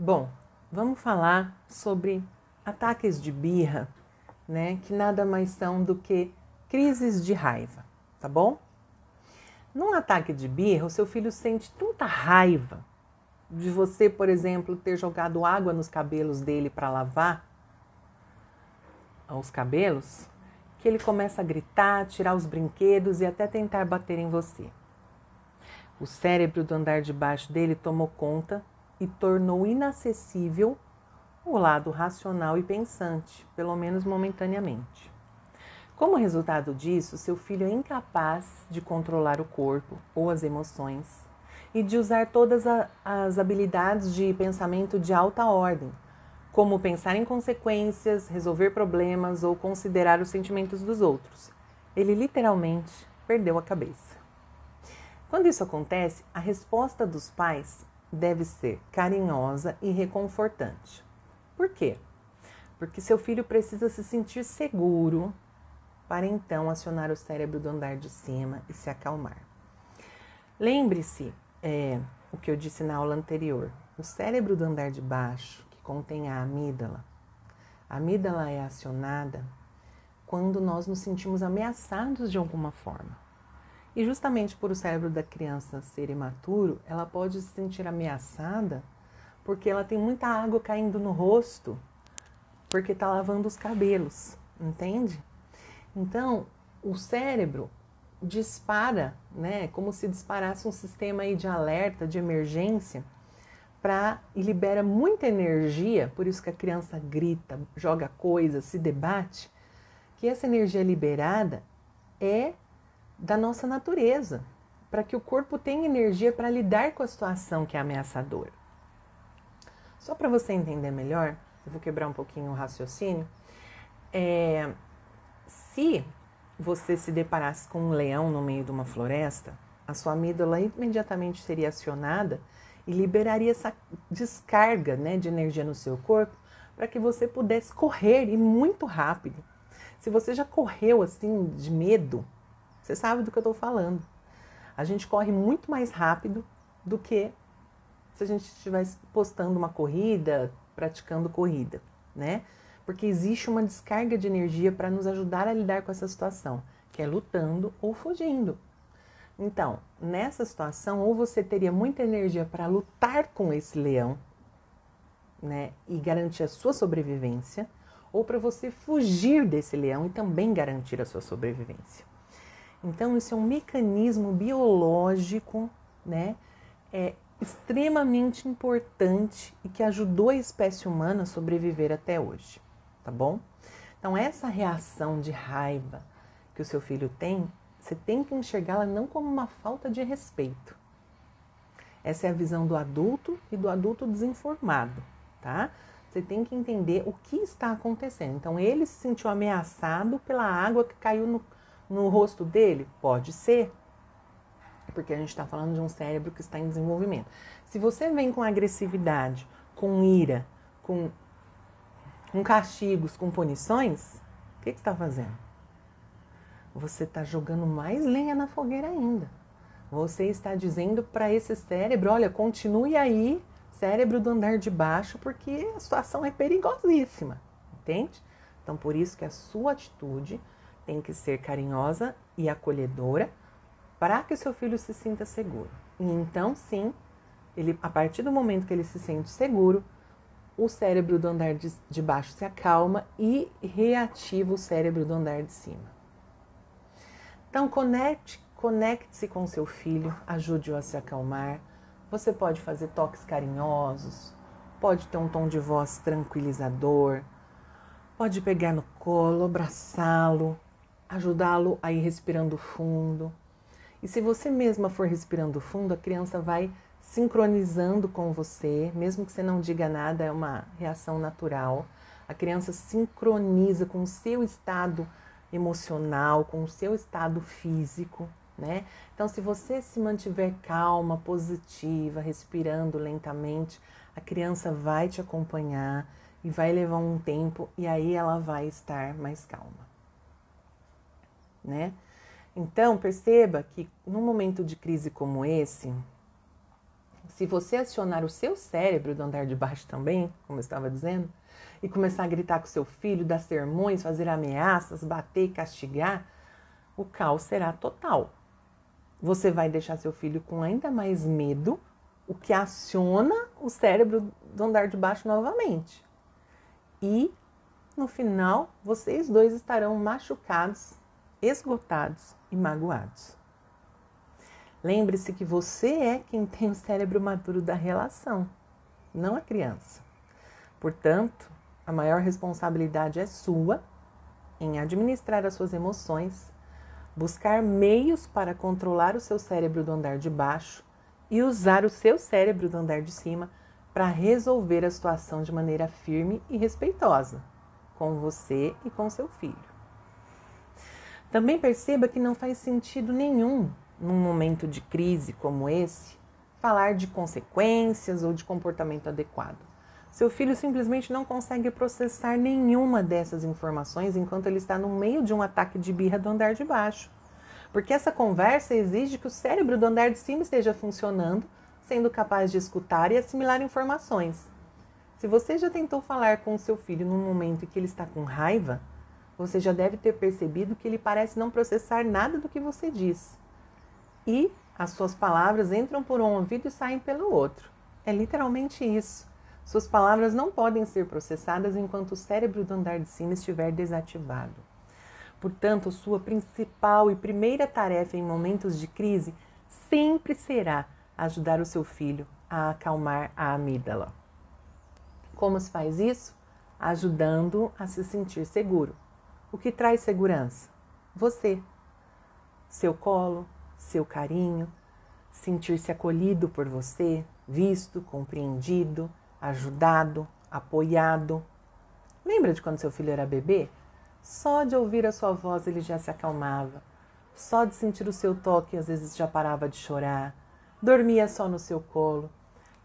Bom, vamos falar sobre ataques de birra, né? Que nada mais são do que crises de raiva, tá bom? Num ataque de birra, o seu filho sente tanta raiva de você, por exemplo, ter jogado água nos cabelos dele para lavar os cabelos, que ele começa a gritar, tirar os brinquedos e até tentar bater em você. O cérebro do andar de baixo dele tomou conta e tornou inacessível o lado racional e pensante, pelo menos momentaneamente. Como resultado disso, seu filho é incapaz de controlar o corpo ou as emoções e de usar todas as habilidades de pensamento de alta ordem, como pensar em consequências, resolver problemas ou considerar os sentimentos dos outros. Ele literalmente perdeu a cabeça. Quando isso acontece, a resposta dos pais deve ser carinhosa e reconfortante. Por quê? Porque seu filho precisa se sentir seguro para então acionar o cérebro do andar de cima e se acalmar. Lembre-se o que eu disse na aula anterior. O cérebro do andar de baixo, que contém a amígdala é acionada quando nós nos sentimos ameaçados de alguma forma. E justamente por o cérebro da criança ser imaturo, ela pode se sentir ameaçada porque ela tem muita água caindo no rosto, porque está lavando os cabelos, entende? Então, o cérebro dispara, né, como se disparasse um sistema aí de alerta, de emergência, e libera muita energia, por isso que a criança grita, joga coisas, se debate, que essa energia liberada é da nossa natureza, para que o corpo tenha energia para lidar com a situação que é ameaçadora. Só para você entender melhor, eu vou quebrar um pouquinho o raciocínio. Se você se deparasse com um leão no meio de uma floresta, a sua amígdala imediatamente seria acionada e liberaria essa descarga, né, de energia no seu corpo para que você pudesse correr e muito rápido. Se você já correu assim de medo, você sabe do que eu estou falando. A gente corre muito mais rápido do que se a gente estivesse postando uma corrida, praticando corrida, né? Porque existe uma descarga de energia para nos ajudar a lidar com essa situação, que é lutando ou fugindo. Então, nessa situação, ou você teria muita energia para lutar com esse leão, né, e garantir a sua sobrevivência, ou para você fugir desse leão e também garantir a sua sobrevivência. Então, isso é um mecanismo biológico, né, extremamente importante e que ajudou a espécie humana a sobreviver até hoje, tá bom? Então, essa reação de raiva que o seu filho tem, você tem que enxergá-la não como uma falta de respeito. Essa é a visão do adulto e do adulto desinformado, tá? Você tem que entender o que está acontecendo. Então, ele se sentiu ameaçado pela água que caiu no rosto dele? Pode ser, porque a gente está falando de um cérebro que está em desenvolvimento. Se você vem com agressividade, com ira, com castigos, com punições, o que você está fazendo? Você está jogando mais lenha na fogueira ainda. Você está dizendo para esse cérebro, olha, continue aí, cérebro do andar de baixo, porque a situação é perigosíssima, entende? Então, por isso que a sua atitude tem que ser carinhosa e acolhedora, para que o seu filho se sinta seguro. E então, sim, a partir do momento que ele se sente seguro, o cérebro do andar de baixo se acalma e reativa o cérebro do andar de cima. Então, conecte-se com seu filho, ajude-o a se acalmar. Você pode fazer toques carinhosos, pode ter um tom de voz tranquilizador, pode pegar no colo, abraçá-lo, ajudá-lo a ir respirando fundo. E se você mesma for respirando fundo, a criança vai sincronizando com você, mesmo que você não diga nada, é uma reação natural. A criança sincroniza com o seu estado emocional, com o seu estado físico, né? Então, se você se mantiver calma, positiva, respirando lentamente, a criança vai te acompanhar e vai levar um tempo e aí ela vai estar mais calma, né? Então, perceba que num momento de crise como esse, Se você acionar o seu cérebro do andar de baixo também, como eu estava dizendo, e começar a gritar com seu filho, dar sermões, fazer ameaças, bater e castigar, o caos será total. Você vai deixar seu filho com ainda mais medo, o que aciona o cérebro do andar de baixo novamente. E, no final, vocês dois estarão machucados, esgotados e magoados. Lembre-se que você é quem tem o cérebro maduro da relação, não a criança. Portanto, a maior responsabilidade é sua em administrar as suas emoções, buscar meios para controlar o seu cérebro do andar de baixo e usar o seu cérebro do andar de cima para resolver a situação de maneira firme e respeitosa, com você e com seu filho. Também perceba que não faz sentido nenhum, num momento de crise como esse, falar de consequências ou de comportamento adequado. Seu filho simplesmente não consegue processar nenhuma dessas informações enquanto ele está no meio de um ataque de birra do andar de baixo. Porque essa conversa exige que o cérebro do andar de cima esteja funcionando, sendo capaz de escutar e assimilar informações. Se você já tentou falar com o seu filho num momento em que ele está com raiva, você já deve ter percebido que ele parece não processar nada do que você diz. E as suas palavras entram por um ouvido e saem pelo outro. É literalmente isso. Suas palavras não podem ser processadas enquanto o cérebro do andar de cima estiver desativado. Portanto, sua principal e primeira tarefa em momentos de crise sempre será ajudar o seu filho a acalmar a amígdala. Como se faz isso? Ajudando a se sentir seguro. O que traz segurança? Você. Seu colo, seu carinho, sentir-se acolhido por você, visto, compreendido, ajudado, apoiado. Lembra de quando seu filho era bebê? Só de ouvir a sua voz ele já se acalmava. Só de sentir o seu toque às vezes já parava de chorar. Dormia só no seu colo.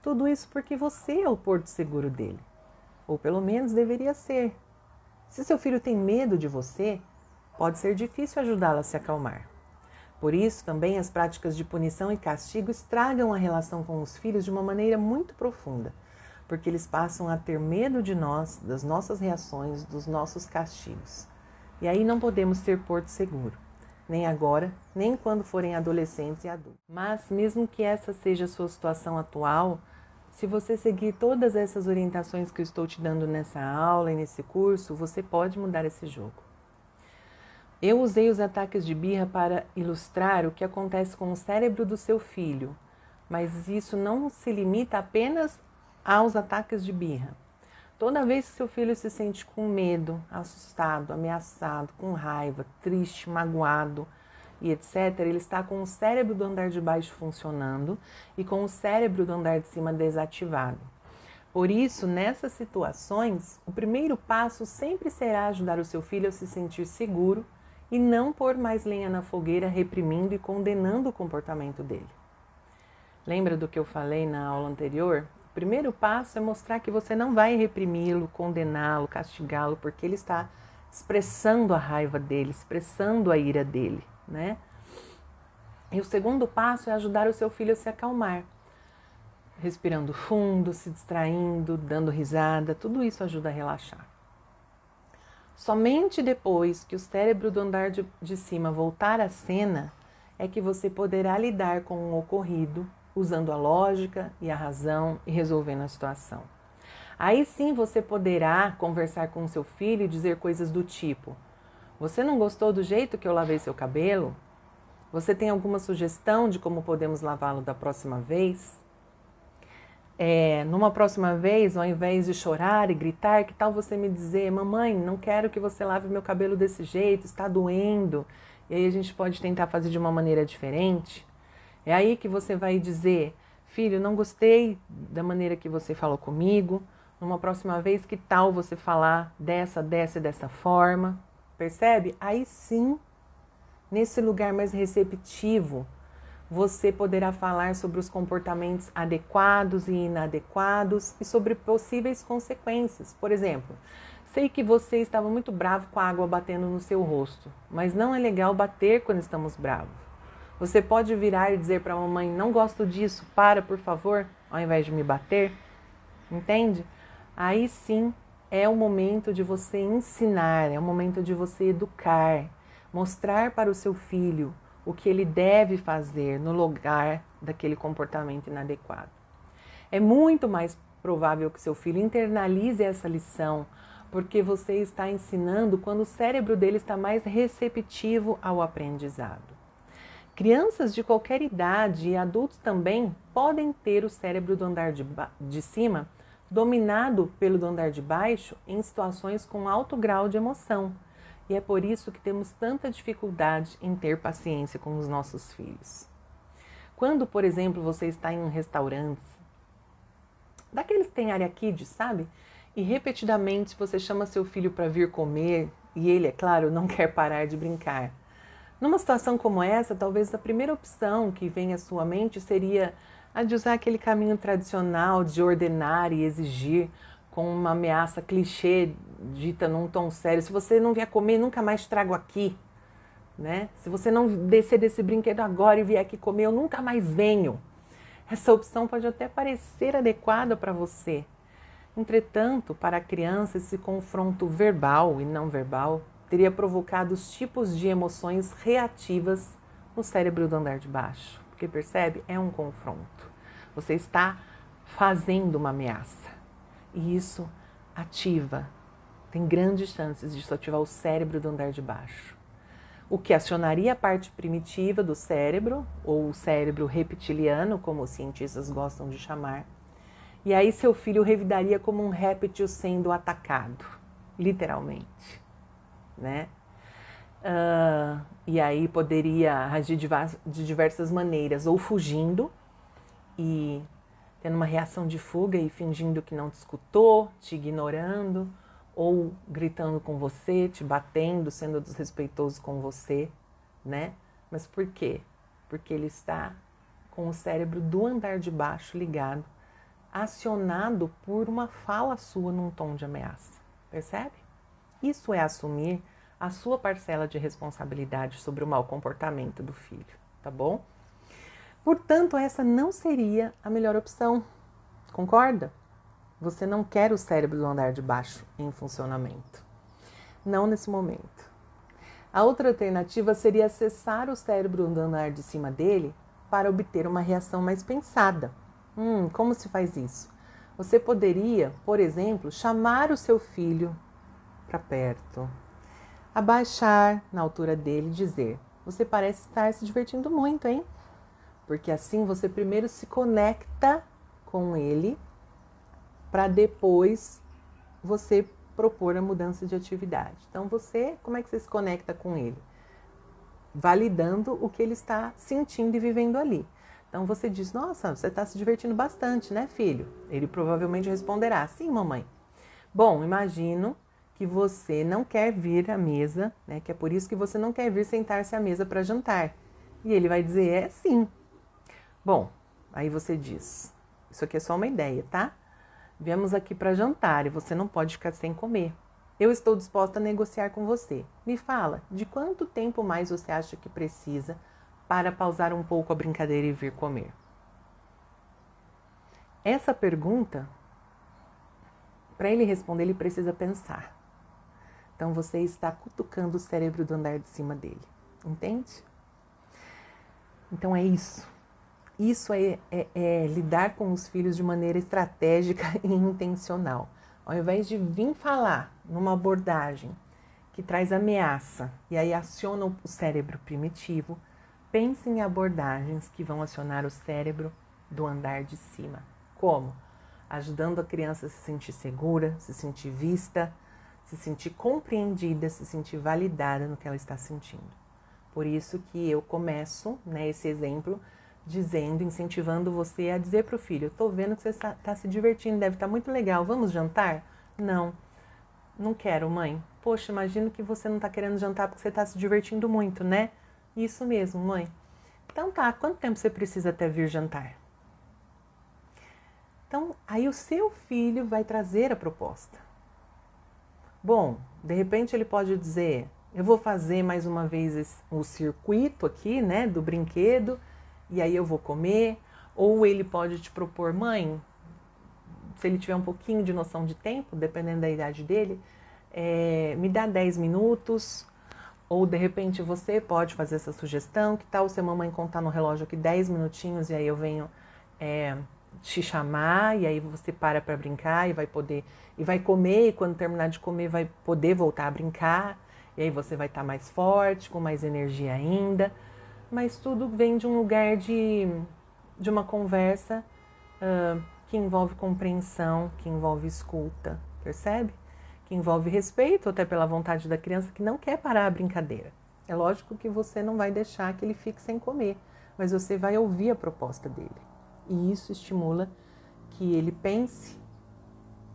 Tudo isso porque você é o porto seguro dele. Ou pelo menos deveria ser. Se seu filho tem medo de você, pode ser difícil ajudá-lo a se acalmar. Por isso, também as práticas de punição e castigo estragam a relação com os filhos de uma maneira muito profunda, porque eles passam a ter medo de nós, das nossas reações, dos nossos castigos. E aí não podemos ser porto seguro, nem agora, nem quando forem adolescentes e adultos. Mas mesmo que essa seja a sua situação atual, se você seguir todas essas orientações que eu estou te dando nessa aula e nesse curso, você pode mudar esse jogo. Eu usei os ataques de birra para ilustrar o que acontece com o cérebro do seu filho, mas isso não se limita apenas aos ataques de birra. Toda vez que seu filho se sente com medo, assustado, ameaçado, com raiva, triste, magoado e etc., ele está com o cérebro do andar de baixo funcionando e com o cérebro do andar de cima desativado. Por isso, nessas situações, o primeiro passo sempre será ajudar o seu filho a se sentir seguro e não pôr mais lenha na fogueira, reprimindo e condenando o comportamento dele. Lembra do que eu falei na aula anterior? O primeiro passo é mostrar que você não vai reprimi-lo, condená-lo, castigá-lo, porque ele está expressando a raiva dele, expressando a ira dele, né? E o segundo passo é ajudar o seu filho a se acalmar, respirando fundo, se distraindo, dando risada, tudo isso ajuda a relaxar. Somente depois que o cérebro do andar de cima voltar à cena é que você poderá lidar com o ocorrido, usando a lógica e a razão e resolvendo a situação. Aí sim você poderá conversar com o seu filho e dizer coisas do tipo: você não gostou do jeito que eu lavei seu cabelo? Você tem alguma sugestão de como podemos lavá-lo da próxima vez? Numa próxima vez, ao invés de chorar e gritar, que tal você me dizer: mamãe, não quero que você lave meu cabelo desse jeito, está doendo. E aí a gente pode tentar fazer de uma maneira diferente. É aí que você vai dizer: filho, não gostei da maneira que você falou comigo. Numa próxima vez, que tal você falar dessa e dessa forma? Percebe? Aí sim, nesse lugar mais receptivo, você poderá falar sobre os comportamentos adequados e inadequados e sobre possíveis consequências. Por exemplo, sei que você estava muito bravo com a água batendo no seu rosto, mas não é legal bater quando estamos bravos. Você pode virar e dizer para a mamãe, não gosto disso, para, por favor, ao invés de me bater. Entende? Aí sim é o momento de você ensinar, é o momento de você educar, mostrar para o seu filho o que ele deve fazer no lugar daquele comportamento inadequado. É muito mais provável que seu filho internalize essa lição, porque você está ensinando quando o cérebro dele está mais receptivo ao aprendizado. Crianças de qualquer idade e adultos também podem ter o cérebro do andar de cima dominado pelo do andar de baixo em situações com alto grau de emoção. E é por isso que temos tanta dificuldade em ter paciência com os nossos filhos. Quando, por exemplo, você está em um restaurante, daqueles que tem área kids, sabe? E repetidamente você chama seu filho para vir comer e ele, é claro, não quer parar de brincar. Numa situação como essa, talvez a primeira opção que vem à sua mente seria a de usar aquele caminho tradicional de ordenar e exigir com uma ameaça clichê dita num tom sério. Se você não vier comer, nunca mais trago aqui. Né? Se você não descer desse brinquedo agora e vier aqui comer, eu nunca mais venho. Essa opção pode até parecer adequada para você. Entretanto, para a criança, esse confronto verbal e não verbal teria provocado os tipos de emoções reativas no cérebro do andar de baixo. Porque percebe? É um confronto. Você está fazendo uma ameaça. E isso ativa, tem grandes chances disso ativar o cérebro do andar de baixo. O que acionaria a parte primitiva do cérebro, ou o cérebro reptiliano, como os cientistas gostam de chamar. E aí seu filho revidaria como um réptil sendo atacado, literalmente. Né? E aí poderia agir de diversas maneiras, ou fugindo e tendo uma reação de fuga e fingindo que não te escutou, te ignorando, ou gritando com você, te batendo, sendo desrespeitoso com você, né? Mas por quê? Porque ele está com o cérebro do andar de baixo ligado, acionado por uma fala sua num tom de ameaça. Percebe? Isso é assumir a sua parcela de responsabilidade sobre o mau comportamento do filho, tá bom? Portanto, essa não seria a melhor opção, concorda? Você não quer o cérebro do andar de baixo em funcionamento, não nesse momento. A outra alternativa seria acessar o cérebro do andar de cima dele para obter uma reação mais pensada. Como se faz isso? Você poderia, por exemplo, chamar o seu filho para perto, abaixar na altura dele e dizer: você parece estar se divertindo muito, hein? Porque assim você primeiro se conecta com ele para depois você propor a mudança de atividade. Então como é que você se conecta com ele? Validando o que ele está sentindo e vivendo ali. Então você diz: nossa, você está se divertindo bastante, né, filho? Ele provavelmente responderá: sim, mamãe. Bom, imagino que você não quer vir à mesa, né? Que é por isso que você não quer vir sentar-se à mesa para jantar. E ele vai dizer: é sim. Bom, aí você diz: isso aqui é só uma ideia, tá? Viemos aqui para jantar e você não pode ficar sem comer. Eu estou disposta a negociar com você. Me fala, de quanto tempo mais você acha que precisa para pausar um pouco a brincadeira e vir comer? Essa pergunta, para ele responder, ele precisa pensar. Então você está cutucando o cérebro do andar de cima dele, entende? Então é isso. Isso é lidar com os filhos de maneira estratégica e intencional. Ao invés de vir falar numa abordagem que traz ameaça e aí aciona o cérebro primitivo, pense em abordagens que vão acionar o cérebro do andar de cima. Como? Ajudando a criança a se sentir segura, se sentir vista, se sentir compreendida, se sentir validada no que ela está sentindo. Por isso que eu começo, né, esse exemplo dizendo, incentivando você a dizer para o filho: eu estou vendo que você está se divertindo, deve estar muito legal, vamos jantar? Não, não quero, mãe. Poxa, imagino que você não está querendo jantar porque você está se divertindo muito, né? Isso mesmo, mãe. Então tá, quanto tempo você precisa até vir jantar? Então, aí o seu filho vai trazer a proposta. Bom, de repente ele pode dizer: eu vou fazer mais uma vez o circuito aqui, né, do brinquedo, e aí eu vou comer. Ou ele pode te propor, mãe, se ele tiver um pouquinho de noção de tempo, dependendo da idade dele, me dá 10 minutos, ou de repente você pode fazer essa sugestão, que tal se a mamãe contar no relógio aqui 10 minutinhos e aí eu venho te chamar, e aí você para brincar e vai comer, e quando terminar de comer vai poder voltar a brincar, e aí você vai estar mais forte, com mais energia ainda, mas tudo vem de um lugar de uma conversa que envolve compreensão, que envolve escuta, percebe? Que envolve respeito até pela vontade da criança que não quer parar a brincadeira. É lógico que você não vai deixar que ele fique sem comer, mas você vai ouvir a proposta dele. E isso estimula que ele pense,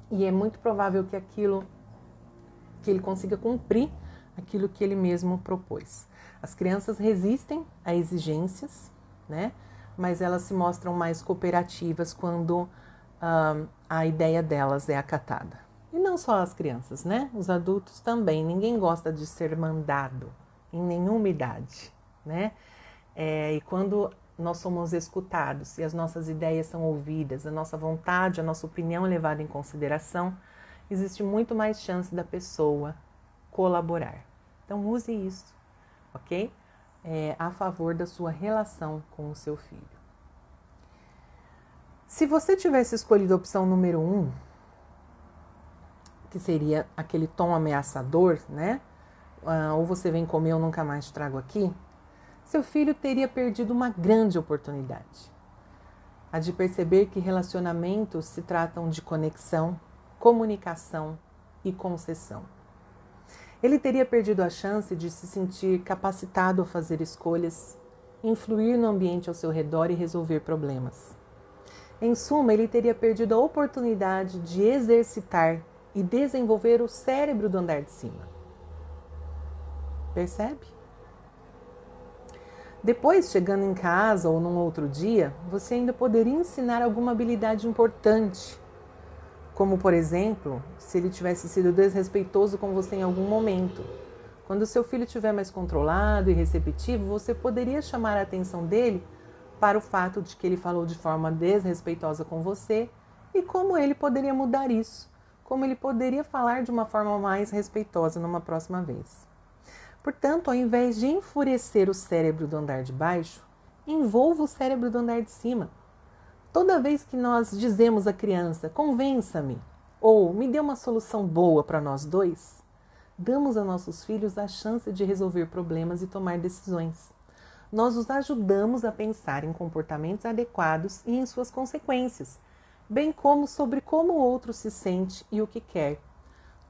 e é muito provável que ele consiga cumprir aquilo que ele mesmo propôs. As crianças resistem a exigências, né? Mas elas se mostram mais cooperativas quando a ideia delas é acatada. E não só as crianças, né? Os adultos também. Ninguém gosta de ser mandado em nenhuma idade, né? E quando nós somos escutados e as nossas ideias são ouvidas, a nossa vontade, a nossa opinião é levada em consideração, existe muito mais chance da pessoa colaborar. Então use isso, ok? A favor da sua relação com o seu filho. Se você tivesse escolhido a opção número 1, que seria aquele tom ameaçador, né? Ou você vem comer ou nunca mais te trago aqui, seu filho teria perdido uma grande oportunidade. A de perceber que relacionamentos se tratam de conexão, comunicação e concessão. Ele teria perdido a chance de se sentir capacitado a fazer escolhas, influir no ambiente ao seu redor e resolver problemas. Em suma, ele teria perdido a oportunidade de exercitar e desenvolver o cérebro do andar de cima. Percebe? Depois, chegando em casa ou num outro dia, você ainda poderia ensinar alguma habilidade importante, como, por exemplo, se ele tivesse sido desrespeitoso com você em algum momento. Quando seu filho estiver mais controlado e receptivo, você poderia chamar a atenção dele para o fato de que ele falou de forma desrespeitosa com você e como ele poderia mudar isso, como ele poderia falar de uma forma mais respeitosa numa próxima vez. Portanto, ao invés de enfurecer o cérebro do andar de baixo, envolva o cérebro do andar de cima. Toda vez que nós dizemos à criança, convença-me, ou me dê uma solução boa para nós dois, damos a nossos filhos a chance de resolver problemas e tomar decisões. Nós os ajudamos a pensar em comportamentos adequados e em suas consequências, bem como sobre como o outro se sente e o que quer.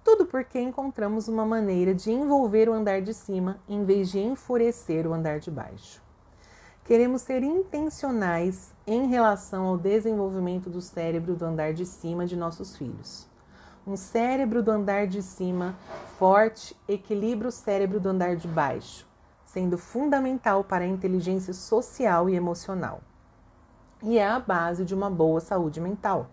Tudo porque encontramos uma maneira de envolver o andar de cima em vez de enfurecer o andar de baixo. Queremos ser intencionais em relação ao desenvolvimento do cérebro do andar de cima de nossos filhos. Um cérebro do andar de cima forte equilibra o cérebro do andar de baixo, sendo fundamental para a inteligência social e emocional. E é a base de uma boa saúde mental.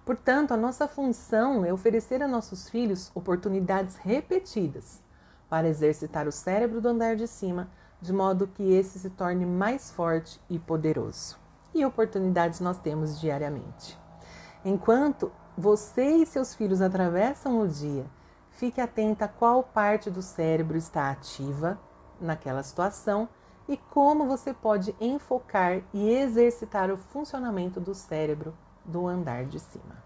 Portanto, a nossa função é oferecer a nossos filhos oportunidades repetidas para exercitar o cérebro do andar de cima, de modo que esse se torne mais forte e poderoso. E oportunidades nós temos diariamente. Enquanto você e seus filhos atravessam o dia, fique atenta a qual parte do cérebro está ativa naquela situação e como você pode enfocar e exercitar o funcionamento do cérebro do andar de cima.